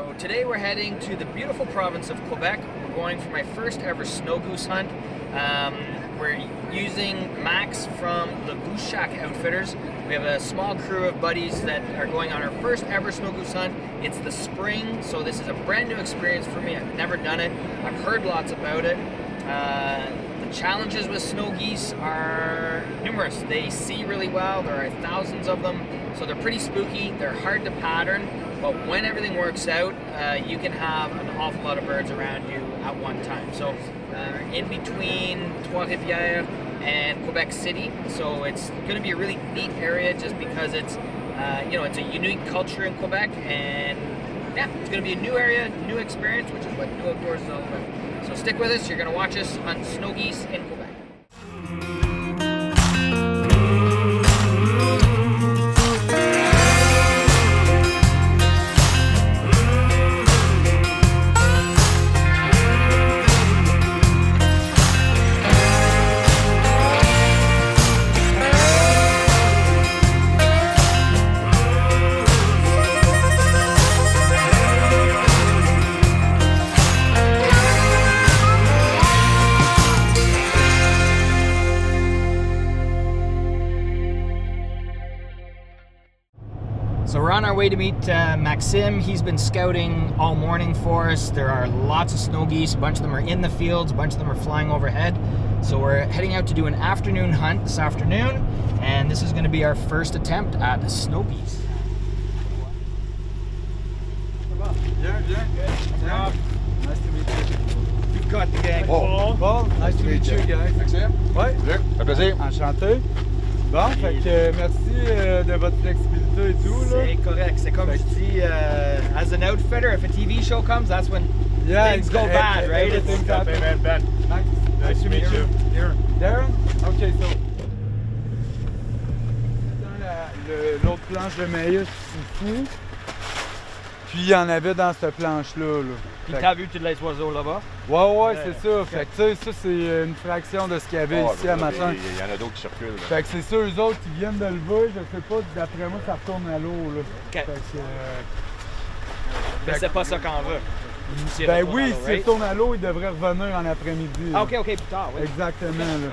So today we're heading to the beautiful province of Quebec. We're going for my first ever snow goose hunt. We're using Max from the Goose Shack Outfitters. We have a small crew of buddies that are going on our first ever snow goose hunt. It's the spring, so this is a brand new experience for me. I've never done it. I've heard lots about it. The challenges with snow geese are numerous. They see really well. There are thousands of them, so they're pretty spooky. They're hard to pattern, but when everything works out, you can have an awful lot of birds around you at one time. So in between Trois-Rivières and Quebec City, so it's going to be a really neat area just because it's it's a unique culture in Quebec, and yeah, it's going to be a new area, new experience, which is what New Outdoors is all about. So stick with us. You're going to watch us hunt snow geese in Quebec. So we're on our way to meet Maxime. He's been scouting all morning for us. There are lots of snow geese. A bunch of them are in the fields. A bunch of them are flying overhead. So we're heading out to do an afternoon hunt this afternoon. And this is going to be our first attempt at snow geese. Yeah. Nice to meet you. You've got the gang. Bon, Nice to meet you, guys. Maxime? Ouais. Luc, ça fait plaisir. Enchanté. Bon, fait que merci de votre flexibilité et tout, là. C'est correct. C'est comme je dis, as an outfitter, if a TV show comes, that's when things go bad, right? Everything's Hey, man, Ben. Nice to meet you. Darren? OK, so. L'autre planche de maïs ici. Puis il y en avait dans cette planche-là. Puis t'as vu tous les oiseaux là-bas? Ouais, c'est ça. Fait que tu sais, ça c'est une fraction de ce qu'il y avait ici à matin. Il y en a d'autres qui circulent. Là. Fait que c'est ça, eux autres qui viennent de lever, je sais pas, d'après moi ça retourne à l'eau. Là. Okay. Fait que, Mais c'est pas ça qu'on veut. Ben oui, s'il retourne à l'eau, il devrait revenir en après-midi. Ah, ok, plus tard, oui. Exactement. Là.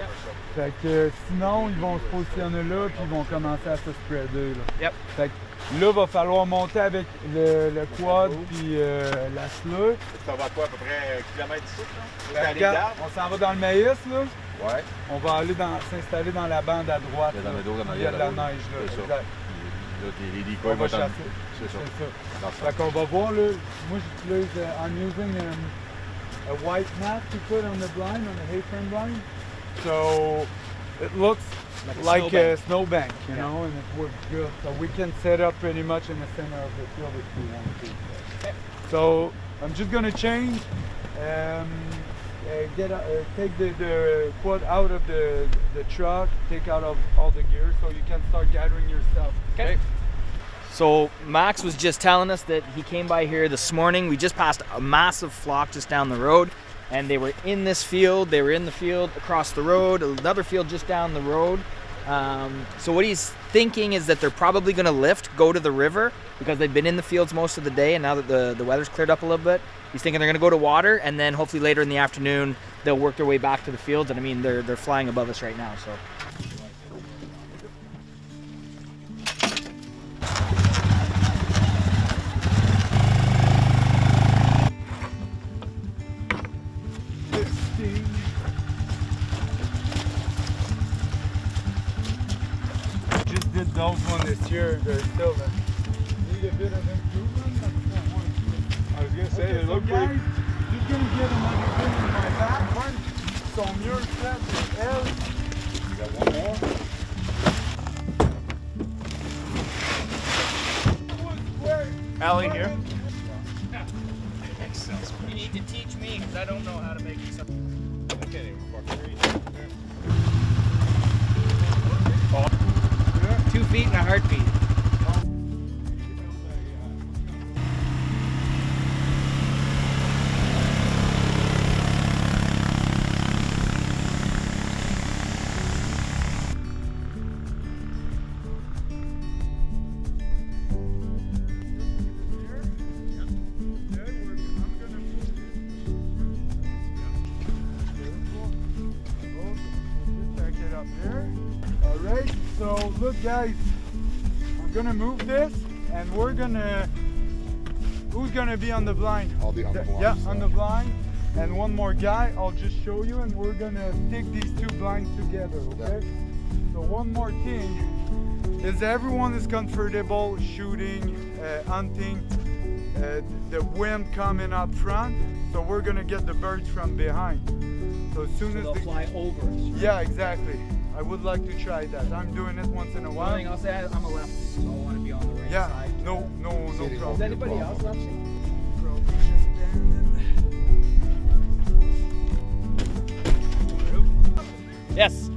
Fait que sinon, ils vont se positionner là, puis ils vont commencer à se spreader. Là. Yep. Fait que là, il va falloir monter avec le quad puis la sleur. Ça va quoi, à peu près 1 kilomètre d'ici? Ben, regarde, on s'en va dans le maïs, là. Ouais. On va aller s'installer dans la bande à droite. Il y a dans le dos, dans il y a de la neige, là. C'est ça. Exact. Là, les On decoys va vont chasser. C'est ça. Dans ce Fait qu'on va voir, là. Moi, j'utilise, I'm using a white mat to put on the blind, on the hay frame blind. So it looks like a snowbank, you know, and it works good. So we can set up pretty much in the center of the field if we want to. Okay. So I'm just gonna change, take the quad out of the truck, take out of all the gear, so you can start gathering your stuff. Okay. So Max was just telling us that he came by here this morning. We just passed a massive flock just down the road, and they were in this field. They were in the field across the road, another field just down the road. So what he's thinking is that they're probably going to lift, go to the river, because they've been in the fields most of the day, and now that the weather's cleared up a little bit, he's thinking they're going to go to water, and then hopefully later in the afternoon they'll work their way back to the fields. And I mean, they're flying above us right now. So. Just did those one this year. They're still need a bit of improvement. I was going to say, Okay, they look guys, pretty. just gonna get another thing in my back one. Sont mieux faites que elle. You got one more? Allie here. You need to teach me because I don't know how to make these. Okay, 2 feet and a heartbeat. So look guys, I'm gonna move this and we're gonna, who's gonna be on the blind? I'll be on the blind. Yeah, so. on the blind. And one more guy, I'll just show you and we're gonna stick these two blinds together, okay? So one more thing is everyone is comfortable shooting, hunting, the wind coming up front. So we're gonna get the birds from behind. So as soon as They'll they fly over us. Yeah, exactly. I would like to try that. I'm doing it once in a One while. thing I'll say, I'm a lefty, so I want to be on the right Yeah, side. no Sitting problem. Is anybody else lefty? Yes.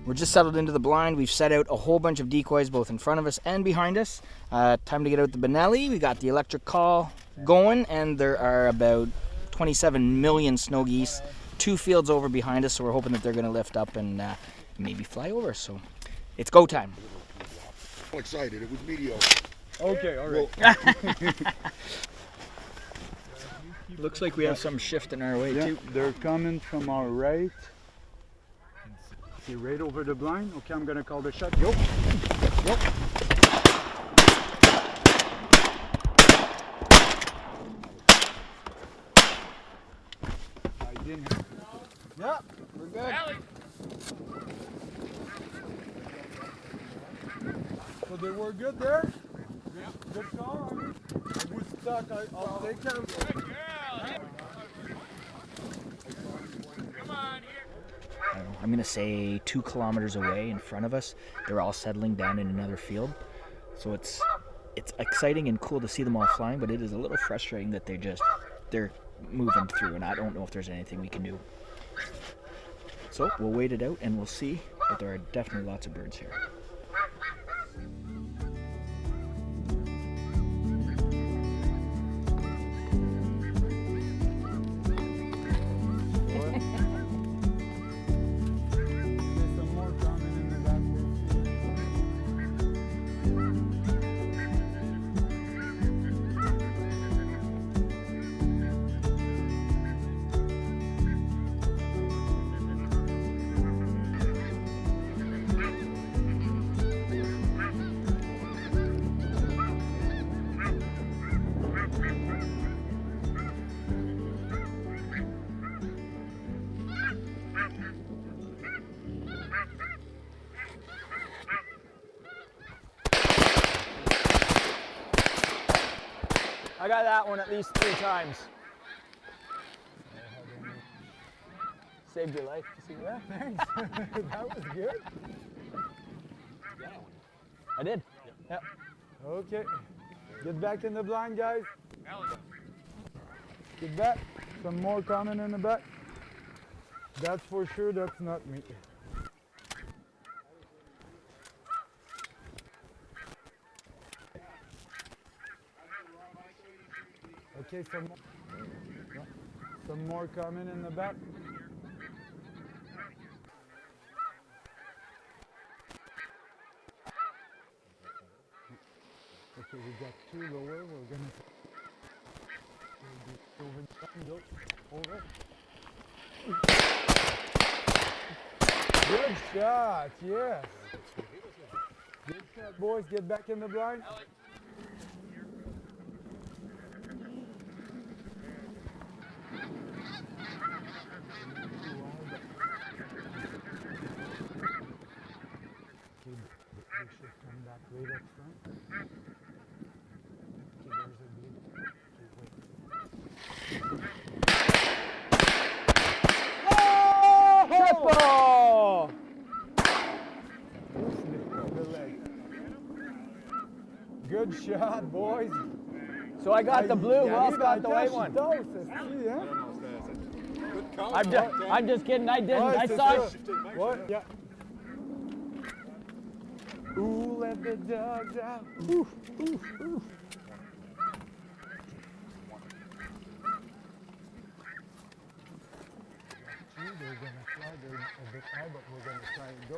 We're just settled into the blind. We've set out a whole bunch of decoys both in front of us and behind us. Time to get out the Benelli. We got the electric call going, and there are about 27 million snow geese 2 fields over behind us, so we're hoping that they're going to lift up and maybe fly over. So it's go time. I'm excited. It was mediocre. Okay, all right. Looks like we have some shifting our way Yeah, too. they're coming from our right. See, right over the blind. Okay, I'm gonna call the shot. Yo. Yo. I didn't. Yeah, we're good. So they were good there? Yeah. Good call. I mean, I was stuck. I'll take care of it. I'm going to say 2 kilometers away in front of us, they're all settling down in another field. So it's exciting and cool to see them all flying, but it is a little frustrating that they're moving through, and I don't know if there's anything we can do. So we'll wait it out and we'll see, but there are definitely lots of birds here. I got that one at least 3 times. Saved your life. Yeah, thanks. That was good. I did. Yeah. Okay. Get back in the blind, guys. Get back. Some more coming in the back. That's for sure, that's not me. Okay, some more coming in the back. Okay, we got 2 lower. We're gonna go over. Good shot, yes. Good shot, boys. Get back in the blind. They should come back right up front. Okay, there's a blue. Okay, wait. Oh! The leg. Good shot, boys. So I got the blue, who else got the white one? I'm just kidding, I didn't. I saw it. What? Yeah. Ooh, let the dogs out. Ooh, ooh, ooh. They're gonna fly. They're a bit high, but we're gonna try and go.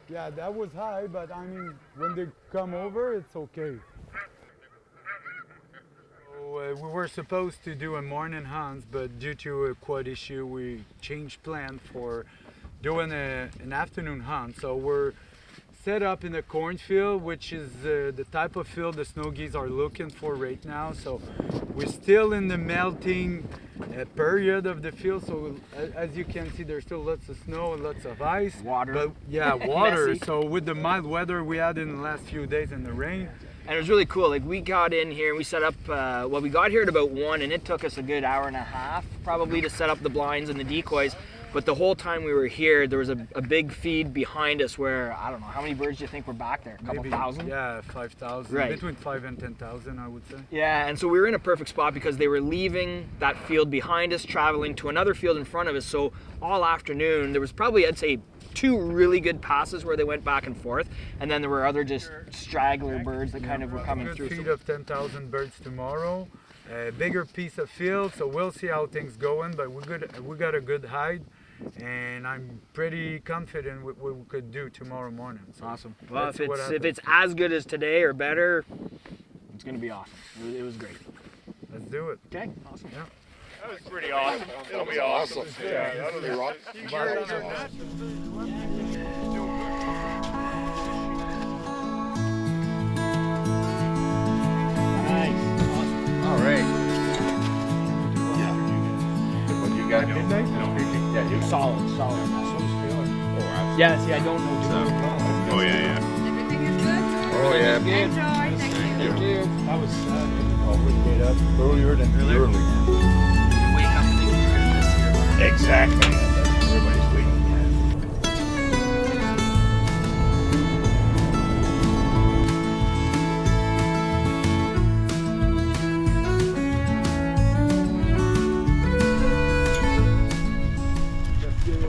Yeah, that was high, but I mean, when they come over, it's okay. So, we were supposed to do a morning hunt, but due to a quad issue, we changed plan for doing an afternoon hunt. So we're set up in a cornfield, which is the type of field the snow geese are looking for right now. So we're still in the melting period of the field. So as you can see, there's still lots of snow and lots of ice. Water. But yeah, water. Messy. So with the mild weather we had in the last few days and the rain. And it was really cool. Like we got in here and we set up, well, we got here at about 1 and it took us a good hour and a half probably to set up the blinds and the decoys. But the whole time we were here, there was a big feed behind us where, I don't know, how many birds do you think were back there? A couple thousand? Yeah, 5,000. Right. Between 5 and 10,000, I would say. Yeah, and so we were in a perfect spot because they were leaving that field behind us, traveling to another field in front of us. So all afternoon, there was probably, I'd say, 2 really good passes where they went back and forth. And then there were other just straggler birds that kind of were coming Good through. feed of 10,000 birds tomorrow. A bigger piece of field, so we'll see how things going. But we got a good hide, and I'm pretty confident with what we could do tomorrow morning. So Awesome. Well, let's if see what it's happens. as good as today or better, it's going to be awesome. It was great. Let's do it. Okay, awesome. Yeah. That was pretty awesome. It'll be awesome. Yeah, that'll be Hey, Rob. all right. What you got? Yeah, you Solid. Oh, Yeah, see, I don't know. oh yeah. Everything is good. Oh yeah. Enjoy. Thank you. That was we get up earlier than early. Wake up thinking you're this year. Exactly. Everybody's waiting.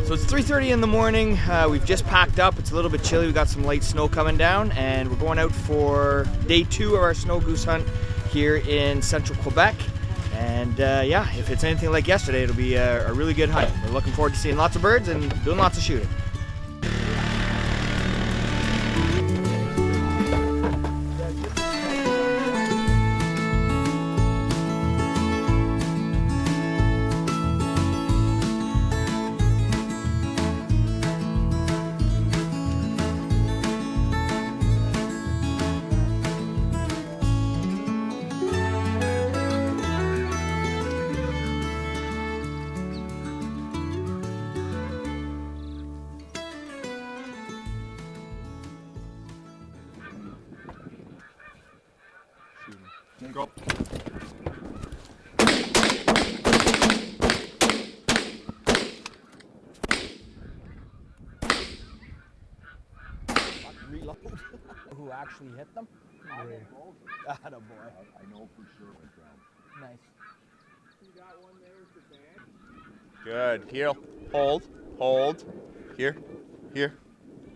So it's 3:30 in the morning. We've just packed up. It's a little bit chilly. We got some light snow coming down, and we're going out for day 2 of our snow goose hunt here in central Quebec. And yeah, if it's anything like yesterday, it'll be a really good hunt. We're looking forward to seeing lots of birds and doing lots of shooting. Go. Who actually hit them? Attaboy. I know for sure I drowned. Nice. Good. Here. Hold. Here.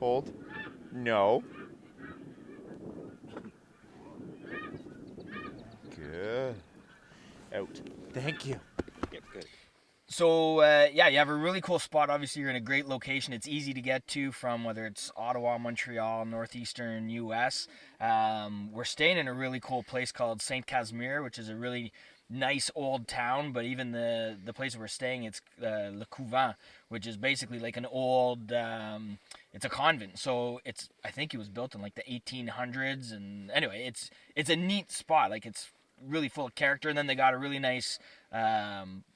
Hold. No. Good. Out. Thank you. Yep, good. So yeah, you have a really cool spot. Obviously, you're in a great location. It's easy to get to from whether it's Ottawa, Montreal, northeastern U.S. We're staying in a really cool place called Saint Casimir, which is a really nice old town. But even the place we're staying, it's Le Couvent, which is basically like an old. It's a convent. So I think it was built in like the 1800s. And anyway, it's a neat spot. Like it's really full of character, and then they got a really nice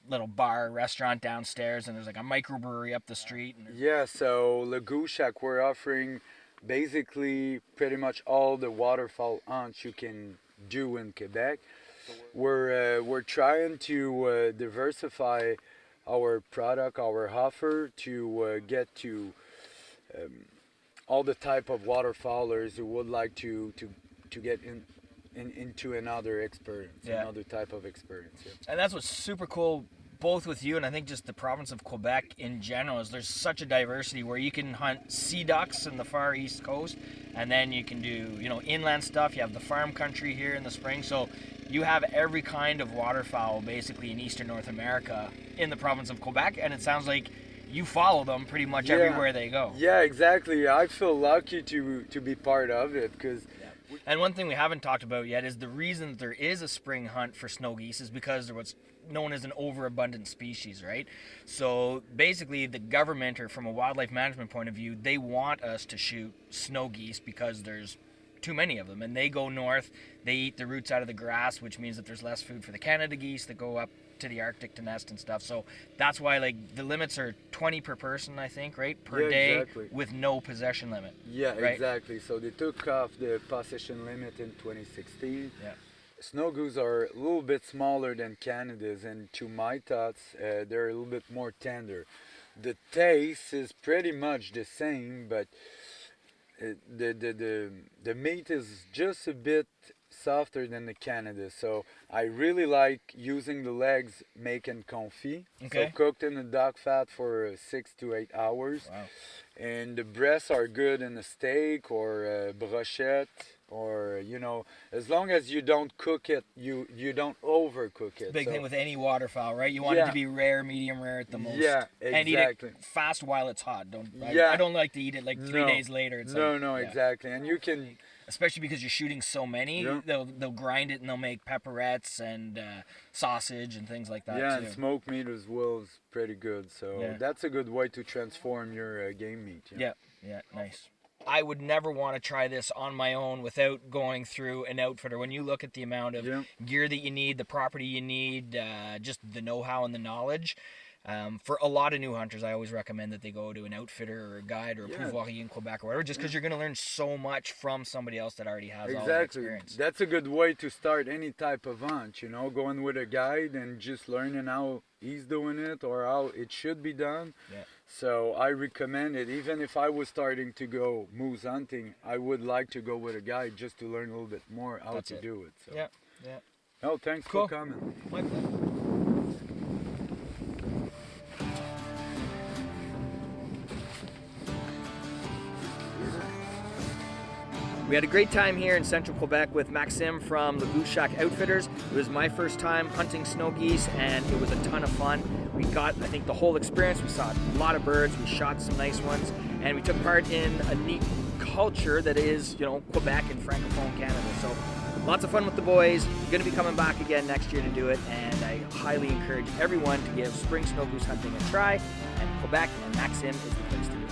little bar restaurant downstairs, and there's like a microbrewery up the street. And Yeah, so Le Goose Shack, we're offering basically pretty much all the waterfowl hunts you can do in Quebec. We're trying to diversify our product, our offer to get to all the type of waterfowlers who would like to get into another experience, Yeah. another type of experience. Yeah. And that's what's super cool, both with you and I think just the province of Quebec in general, is there's such a diversity where you can hunt sea ducks in the far east coast, and then you can do, inland stuff. You have the farm country here in the spring, so you have every kind of waterfowl basically in eastern North America in the province of Quebec, and it sounds like you follow them pretty much everywhere they go. Yeah, exactly. I feel lucky to be part of it because. And one thing we haven't talked about yet is the reason that there is a spring hunt for snow geese is because they're what's known as an overabundant species, right? So basically the government, or from a wildlife management point of view, they want us to shoot snow geese because there's too many of them, and they go north, they eat the roots out of the grass, which means that there's less food for the Canada geese that go up to the Arctic to nest and stuff. So that's why, like, the limits are 20 per person, I think, right, per day, exactly. with no possession limit. Yeah, right? exactly. So they took off the possession limit in 2016. Yeah. Snow goose are a little bit smaller than Canadas, and to my thoughts, they're a little bit more tender. The taste is pretty much the same, but the meat is just a bit softer than the Canada. So I really like using the legs making confit. Okay. So cooked in the duck fat for 6 to 8 hours. Wow. And the breasts are good in a steak or a brochette, or as long as you don't cook it, you don't overcook it. Big So- thing with any waterfowl, right? You want it Yeah. to be rare, medium rare at the most. Yeah, And eat exactly. it fast while it's hot. Yeah. I don't like to eat it like 3 No. days later. It's No, like, no, yeah. exactly. And you can, Especially because you're shooting so many, Yeah. they'll grind it and they'll make pepperettes and sausage and things like that yeah, too. and smoked meat as well is pretty good. So Yeah. that's a good way to transform your game meat. Yeah, nice. I would never want to try this on my own without going through an outfitter. When you look at the amount of Yeah. gear that you need, the property you need, just the know-how and the knowledge. For a lot of new hunters, I always recommend that they go to an outfitter or a guide or a Yeah. pouvoirie in Quebec or whatever, just because you're going to learn so much from somebody else that already has all that Exactly. experience. That's a good way to start any type of hunt, going with a guide and just learning how he's doing it or how it should be done. Yeah. So I recommend it. Even if I was starting to go moose hunting, I would like to go with a guide just to learn a little bit more how That's to it. do it. So. Yeah. Oh, thanks Cool. for coming. My pleasure. We had a great time here in central Quebec with Maxime from the Goose Shack Outfitters. It was my first time hunting snow geese, and it was a ton of fun. We got, I think, the whole experience. We saw a lot of birds, we shot some nice ones, and we took part in a neat culture that is, Quebec and Francophone Canada. So lots of fun with the boys. We're going to be coming back again next year to do it, and I highly encourage everyone to give spring snow goose hunting a try, and Quebec and Maxime is the place to do it.